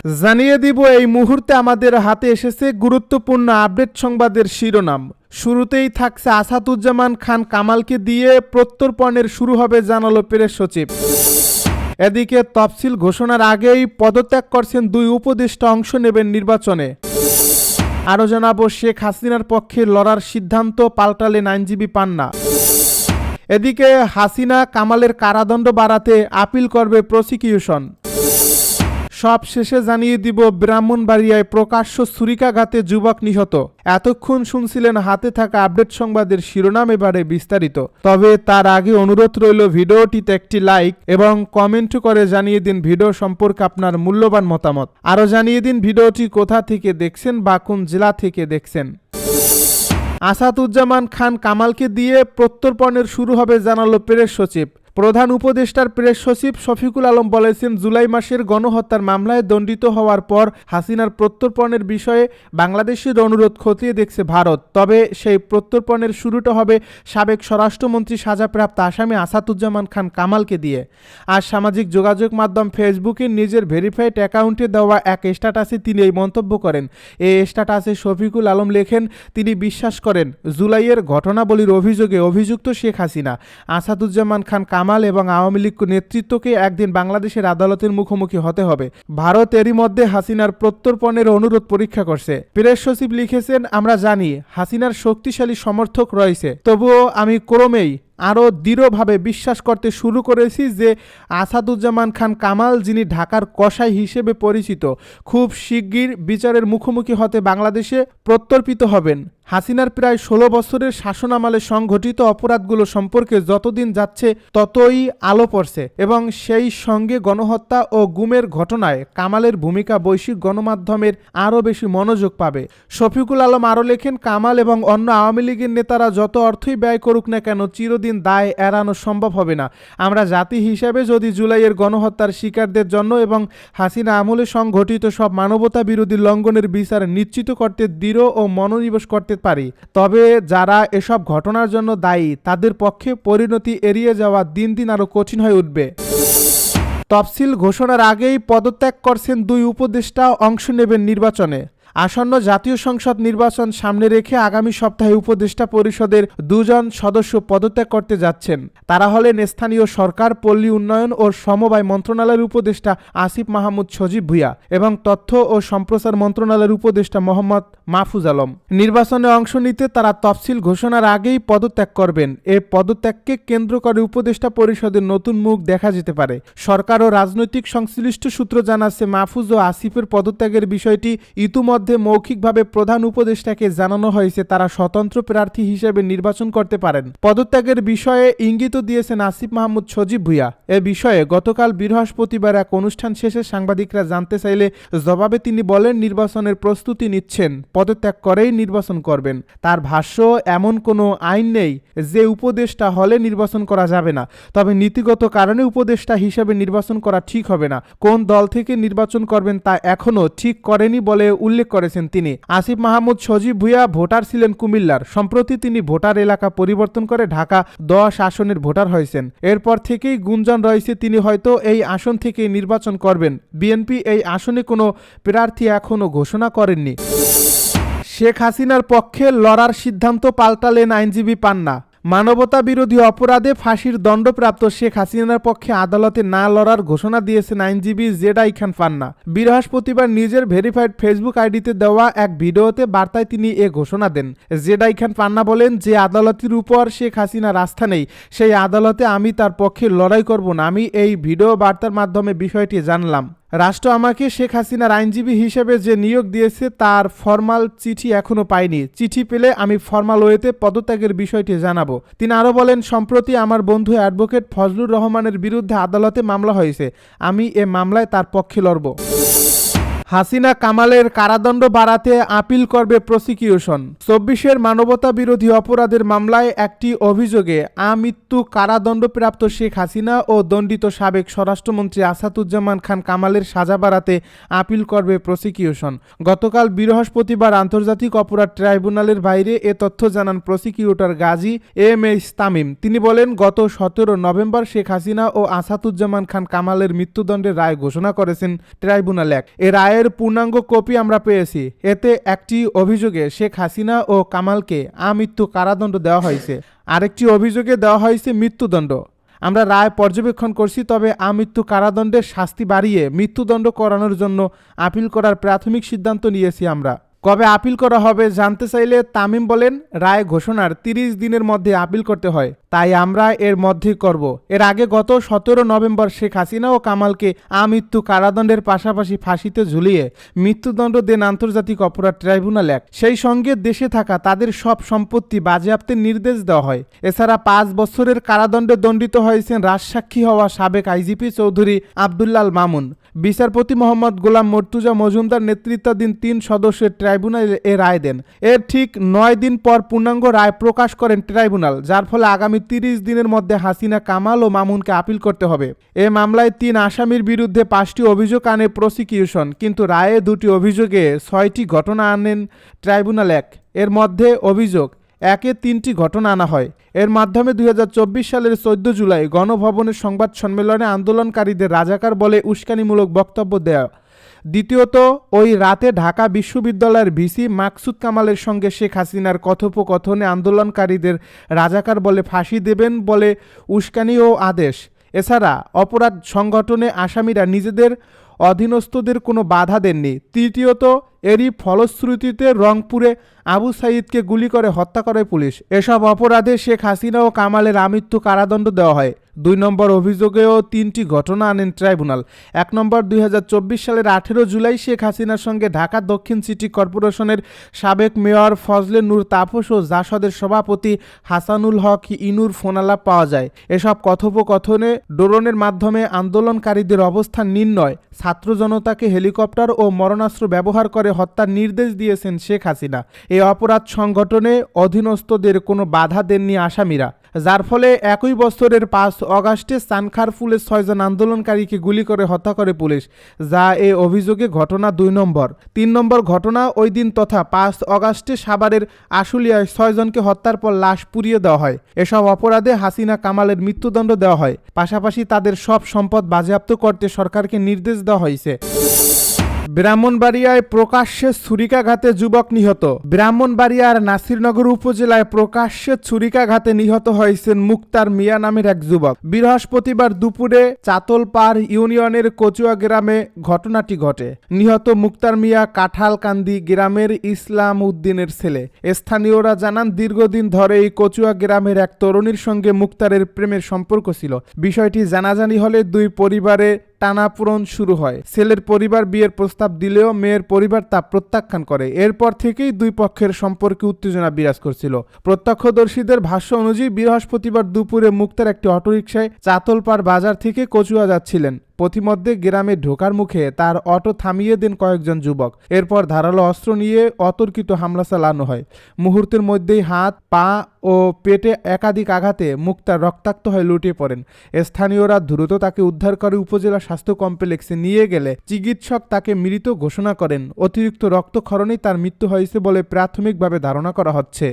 জানিয়ে দিব এই মুহূর্তে আমাদের হাতে এসেছে গুরুত্বপূর্ণ আপডেট সংবাদের শিরোনাম। শুরুতেই থাকছে আসাদুজ্জামান খান কামালকে দিয়ে প্রত্যর্পণের শুরু হবে জানালো প্রেস সচিব। এদিকে তফসিল ঘোষণার আগেই পদত্যাগ করছেন দুই উপদেষ্টা, অংশ নেবেন নির্বাচনে। আরও জানাবো শেখ হাসিনার পক্ষে লড়ার সিদ্ধান্ত পাল্টালেন আইনজীবী পান্না। এদিকে হাসিনা কামালের কারাদণ্ড বাড়াতে আপিল করবে প্রসিকিউশন। সব শেষে জানিয়ে দিব ব্রাহ্মণবাড়িয়ায় প্রকাশ্য ছুরিকাঘাতে যুবক নিহত। এতক্ষণ শুনছিলেন হাতে থাকা আপডেট সংবাদের শিরোনাম, এবারে বিস্তারিত। তবে তার আগে অনুরোধ রইল ভিডিওটিতে একটি লাইক এবং কমেন্ট করে জানিয়ে দিন ভিডিও সম্পর্কে আপনার মূল্যবান মতামত। আরও জানিয়ে দিন ভিডিওটি কোথা থেকে দেখছেন বা কোন জেলা থেকে দেখছেন। আসাদুজ্জামান খান কামালকে দিয়ে প্রত্যর্পণের শুরু হবে জানালো প্রেস সচিব। প্রধান উপদেষ্টার প্রেস সচিব শফিকুল আলম বলেছেন, জুলাই মাসের গণহত্যার মামলায় দণ্ডিত হওয়ার পর হাসিনার প্রত্যর্পণের বিষয়ে বাংলাদেশের অনুরোধ খতিয়ে দেখছে ভারত। তবে সেই প্রত্যর্পণের শুরুটা হবে সাবেক স্বরাষ্ট্রমন্ত্রী সাজাপ্রাপ্ত আসামি আসাদুজ্জামান খান কামালকে দিয়ে। আজ সামাজিক যোগাযোগ মাধ্যম ফেসবুকে নিজের ভেরিফাইড অ্যাকাউন্টে দেওয়া এক স্ট্যাটাসে তিনি এই মন্তব্য করেন। এই স্ট্যাটাসে শফিকুল আলম লেখেন, তিনি বিশ্বাস করেন জুলাইয়ের ঘটনাবলীর অভিযোগে অভিযুক্ত শেখ হাসিনা, আসাদুজ্জামান খান কামাল এবং আওয়ামী লীগ নেতৃত্বকে একদিন বাংলাদেশের আদালতের মুখোমুখি হতে হবে। ভারত এরই মধ্যে হাসিনার প্রত্যর্পণের অনুরোধ পরীক্ষা করছে। প্রেস সচিব লিখেছেন, আমরা জানি হাসিনার শক্তিশালী সমর্থক রয়েছে, তবুও আমি ক্রমেই আরও দৃঢ়ভাবে বিশ্বাস করতে শুরু করেছি যে আসাদুজ্জামান খান কামাল, যিনি ঢাকার কসাই হিসেবে পরিচিত, খুব শিগগির বিচারের মুখোমুখি হতে বাংলাদেশে প্রত্যর্পিত হবেন। হাসিনার প্রায় 16 বছরের শাসনামলে সংঘটিত অপরাধগুলো সম্পর্কে যতদিন যাচ্ছে ততই আলো পড়ছে এবং সেই সঙ্গে গণহত্যা ও গুমের ঘটনায় কামালের ভূমিকা বৈশ্বিক গণমাধ্যমের আরও বেশি মনোযোগ পাবে। শফিকুল আলম আরও লেখেন, কামাল এবং অন্য আওয়ামী লীগের নেতারা যত অর্থই ব্যয় করুক না কেন, চিরদিন দায় এড়ানো সম্ভব হবে না। আমরা জাতি হিসেবে যদি জুলাইয়ের গণহত্যার শিকারদের জন্য এবং হাসিনা আমলে সংঘটিত সব মানবতা বিরোধী লঙ্ঘনের বিচার নিশ্চিত করতে দৃঢ় ও মনোনিবেশ করতে পারি, তবে যারা এসব ঘটনার জন্য দায়ী তাদের পক্ষে পরিণতি এড়িয়ে যাওয়া দিন দিন আরও কঠিন হয়ে উঠবে। তফসিল ঘোষণার আগেই পদত্যাগ করছেন দুই উপদেষ্টা, অংশ নেবেন নির্বাচনে। আসন্ন জাতীয় সংসদ নির্বাচন সামনে রেখে আগামী সপ্তাহে উপদেষ্টা পরিষদের 2 জন সদস্য পদত্যাগ করতে যাচ্ছেন। তারা হলেন স্থানীয় সরকার, পল্লী উন্নয়ন ও সমবায় মন্ত্রণালয়ের উপদেষ্টা আসিফ মাহমুদ সজীব ভুঁইয়া এবং তথ্য ও সম্প্রচার মন্ত্রণালয়ের উপদেষ্টা মোহাম্মদ মাহফুজ আলম। নির্বাচনে অংশ নিতে তারা তফসিল ঘোষণার আগেই পদত্যাগ করবেন। এই পদত্যাগকে কেন্দ্র করে উপদেষ্টা পরিষদের নতুন মুখ দেখা যেতে পারে। সরকার ও রাজনৈতিক সংশ্লিষ্ট সূত্র জানাচ্ছে, মাহফুজ ও আসিফের পদত্যাগের বিষয়টি ইতিমধ্যে মৌখিকভাবে প্রধান উপদেষ্টাকে জানানো হয়েছে, তারা স্বতন্ত্র প্রার্থী হিসেবে নির্বাচন করতে পারেন। পদত্যাগের বিষয়ে ইঙ্গিত দিয়েছেন আসিফ মাহমুদ সজীব ভুঁইয়া। এ বিষয়ে গতকাল বৃহস্পতিবার এক অনুষ্ঠান শেষে সাংবাদিকরা জানতে চাইলে জবাবে তিনি বলেন, নির্বাচনের প্রস্তুতি নিচ্ছেন, পদত্যাগ করেই নির্বাচন করবেন। তার ভাষ্য, এমন কোনো আইন নেই যে উপদেষ্টা হলে নির্বাচন করা যাবে না, তবে নীতিগত কারণে উপদেষ্টা হিসেবে নির্বাচন করা ঠিক হবে না। কোন দল থেকে নির্বাচন করবেন তা এখনও ঠিক করেনি বলে উল্লেখ করেছেন তিনি। আসিফ মাহমুদ সজীব ভুঁইয়া ভোটার ছিলেন কুমিল্লার। সম্প্রতি তিনি ভোটার এলাকা পরিবর্তন করে ঢাকা 10 আসনের ভোটার হয়েছেন। এরপর থেকেই গুঞ্জন রয়েছে তিনি হয়তো এই আসন থেকে নির্বাচন করবেন। বিএনপি এই আসনে কোনো প্রার্থী এখনও ঘোষণা করেননি। শেখ হাসিনার পক্ষে লড়ার সিদ্ধান্ত পাল্টালেন আইনজীবী পান্না। মানবতা বিরোধী অপরাধে ফাঁসির দণ্ডপ্রাপ্ত শেখ হাসিনার পক্ষে আদালতে না লড়ার ঘোষণা দিয়েছেন আইনজীবী জেডাই খান পান্না। বৃহস্পতিবার নিজের ভেরিফাইড ফেসবুক আইডিতে দেওয়া এক ভিডিওতে বার্তায় তিনি এ ঘোষণা দেন। জেডাই খান পান্না বলেন, যে আদালতের উপর শেখ হাসিনার আস্থা নেই সেই আদালতে আমি তার পক্ষে লড়াই করব না। আমি এই ভিডিও বার্তার মাধ্যমে বিষয়টি জানলাম। রাষ্ট্র আমাকে শেখ হাসিনার আইনজীবী হিসেবে যে নিয়োগ দিয়েছে তার ফরমাল চিঠি এখনো পাইনি। চিঠি পেলে আমি ফরমাল ওয়েতে পদত্যাগের বিষয়টি জানাবো। তিনি আরও বলেন, সম্প্রতি আমার বন্ধু অ্যাডভোকেট ফজলুর রহমানের বিরুদ্ধে আদালতে মামলা হয়েছে, আমি এ মামলায় তার পক্ষে লড়ব। হাসিনা কামালের কারাদণ্ড বাড়াতে আপিল করবে প্রসিকিউশন। 24-এর মানবতা বিরোধী অপরাধের মামলায় একটি অভিযোগে আমৃত্যু কারাদণ্ডপ্রাপ্ত শেখ হাসিনা ও দণ্ডিত সাবেক স্বরাষ্ট্রমন্ত্রী আসাদুজ্জামান খান কামালের সাজা বাড়াতে আপিল করবে প্রসিকিউশন। গতকাল বৃহস্পতিবার আন্তর্জাতিক অপরাধ ট্রাইব্যুনালের বাইরে এ তথ্য জানান প্রসিকিউটর গাজী এম.এইচ তামিম। তিনি বলেন, গত 17 নভেম্বর শেখ হাসিনা ও আসাদুজ্জামান খান কামালের মৃত্যুদণ্ডের রায় ঘোষণা করেছেন ট্রাইব্যুনাল 1। এ রায়ে রায়ের পূর্ণাঙ্গ কপি আমরা পেয়েছি। এতে একটি অভিযোগে শেখ হাসিনা ও কামালকে আমৃত্যু কারাদণ্ড দেওয়া হয়েছে, আরেকটি অভিযোগে দেওয়া হয়েছে মৃত্যুদণ্ড। আমরা রায় পর্যবেক্ষণ করছি, তবে আমৃত্যু কারাদণ্ডের শাস্তি বাড়িয়ে মৃত্যুদণ্ড করানোর জন্য আপিল করার প্রাথমিক সিদ্ধান্ত নিয়েছি আমরা। কবে আপিল করা হবে জানতে চাইলে তামিম বলেন, রায় ঘোষণার 30 দিনের মধ্যে আপিল করতে হয়, তাই আমরা এর মধ্যেই করব। এর আগে গত 17 নভেম্বর শেখ হাসিনা ও কামালকে আমৃত্যু কারাদণ্ডের পাশাপাশি ফাঁসিতে ঝুলিয়ে মৃত্যুদণ্ড দেন আন্তর্জাতিক অপরাধ ট্রাইব্যুনাল 1। সেই সঙ্গে দেশে থাকা তাদের সব সম্পত্তি বাজেয়াপ্তের নির্দেশ দেওয়া হয়। এছাড়া 5 বছরের কারাদণ্ডে দণ্ডিত হয়েছেন রাজসাক্ষী হওয়া সাবেক আইজিপি চৌধুরী আব্দুল্লাল মামুন। বিচারপতি মোহাম্মদ গোলাম মর্তুজা মজুমদার নেতৃত্বাধীন 3 সদস্যের ট্রাইব্যুনাল এ রায় দেন। এর ঠিক 9 দিন পর পূর্ণাঙ্গ রায় প্রকাশ করেন ট্রাইব্যুনাল, যার ফলে আগামী 30 দিনের মধ্যে হাসিনা, কামাল ও মামুনকে আপিল করতে হবে। এ মামলায় 3 আসামির বিরুদ্ধে 5টি অভিযোগ আনে প্রসিকিউশন, কিন্তু রায়ে 2টি অভিযোগে 6টি ঘটনা আনেন ট্রাইব্যুনাল 1। এর মধ্যে অভিযোগ 1-এ 3টি ঘটনা আনা হয়। এর মাধ্যমে 2024 সালের 14 জুলাই গণভবনের সংবাদ সম্মেলনে আন্দোলনকারীদের রাজাকার বলে উস্কানিমূলক বক্তব্য দেয়া। দ্বিতীয়ত, ওই রাতে ঢাকা বিশ্ববিদ্যালয়ের ভিসি মাকসুদ কামালের সঙ্গে শেখ হাসিনার কথোপকথনে আন্দোলনকারীদের রাজাকার বলে ফাঁসি দেবেন বলে উস্কানি ও আদেশ। এছাড়া অপরাধ সংগঠনে আসামিরা নিজেদের অধীনস্থদের কোনো বাধা দেননি। তৃতীয়ত, এরই ফলশ্রুতিতে রংপুরে আবু সাইদকে গুলি করে হত্যা করে পুলিশ। এসব অপরাধে শেখ হাসিনা ও কামালের আমৃত্যু কারাদণ্ড দেওয়া হয়। 2 নম্বর অভিযোগেও 3টি ঘটনা আনেন ট্রাইব্যুনাল। 1 নম্বর, 2024 সালের 18 জুলাই শেখ হাসিনার সঙ্গে ঢাকা দক্ষিণ সিটি কর্পোরেশনের সাবেক মেয়র ফজলে নূর তাপস ও জাসদের সভাপতি হাসানুল হক ইনুর ফোনালাপ পাওয়া যায়। এসব কথোপকথনে ড্রোনের মাধ্যমে আন্দোলনকারীদের অবস্থান নির্ণয়, ছাত্র জনতাকে হেলিকপ্টার ও মরণাস্ত্র ব্যবহার করে হত্যার নির্দেশ দিয়েছেন শেখ হাসিনা। এই অপরাধ সংগঠনে অধীনস্থদের কোনো বাধা দেননি আসামিরা, যার ফলে একই বছরের 5 অগাস্টে সানখারপুলে 6 জন আন্দোলনকারীকে গুলি করে হত্যা করে পুলিশ, যা এ অভিযোগে ঘটনা 2 নম্বর। 3 নম্বর ঘটনা, ওই দিন তথা 5 অগাস্টে সাভারের আশুলিয়ায় 6 জনকে হত্যার পর লাশ পুড়িয়ে দেওয়া হয়। এসব অপরাধে হাসিনা, কামালের মৃত্যুদণ্ড দেওয়া হয়, পাশাপাশি তাদের সব সম্পদ বাজেয়াপ্ত করতে সরকারকে নির্দেশ দেওয়া হয়েছে। ব্রাহ্মণবাড়িয়ায় প্রকাশ্যে ছুরিকাঘাতে যুবক নিহত। ব্রাহ্মণবাড়িয়ার নাসিরনগর উপজেলায় প্রকাশ্যে ছুরিকাঘাতে নিহত হয়েছেন মুক্তার মিয়া নামের এক যুবক। বৃহস্পতিবার দুপুরে চাতলপাড় ইউনিয়নের কচুয়া গ্রামে ঘটনাটি ঘটে। নিহত মুক্তার মিয়া কাঁঠালকান্দি গ্রামের ইসলাম উদ্দিনের ছেলে। স্থানীয়রা জানান, দীর্ঘদিন ধরে এই কচুয়া গ্রামের এক তরুণীর সঙ্গে মুক্তারের প্রেমের সম্পর্ক ছিল। বিষয়টি জানাজানি হলে 2 পরিবারে টানাপোড়েন শুরু হয়। ছেলের পরিবার বিয়ের প্রস্তাব দিলেও মেয়ের পরিবার তা প্রত্যাখ্যান করে। এরপর থেকেই 2 পক্ষের সম্পর্কে উত্তেজনা বিরাজ করছিল। প্রত্যক্ষদর্শীদের ভাষ্য অনুযায়ী বৃহস্পতিবার দুপুরে মুক্তার একটি অটোরিকশায় চাতলপাড় বাজার থেকে কচুয়া যাচ্ছিলেন। পথিমধ্যে গ্রামে ঢোকার মুখে তার অটো থামিয়ে দেন কয়েকজন যুবক। এরপর ধারালো অস্ত্র নিয়ে অতর্কিত হামলা চালানো হয়। মুহূর্তের মধ্যেই হাত, পা ও পেটে একাধিক আঘাতে মুক্তার রক্তাক্ত হয়ে লুটিয়ে পড়েন। স্থানীয়রা দ্রুত তাকে উদ্ধার করে উপজেলা স্বাস্থ্য কমপ্লেক্সে নিয়ে গেলে চিকিৎসক তাকে মৃত ঘোষণা করেন। অতিরিক্ত রক্তক্ষরণেই তার মৃত্যু হয়েছে বলে প্রাথমিকভাবে ধারণা করা হচ্ছে।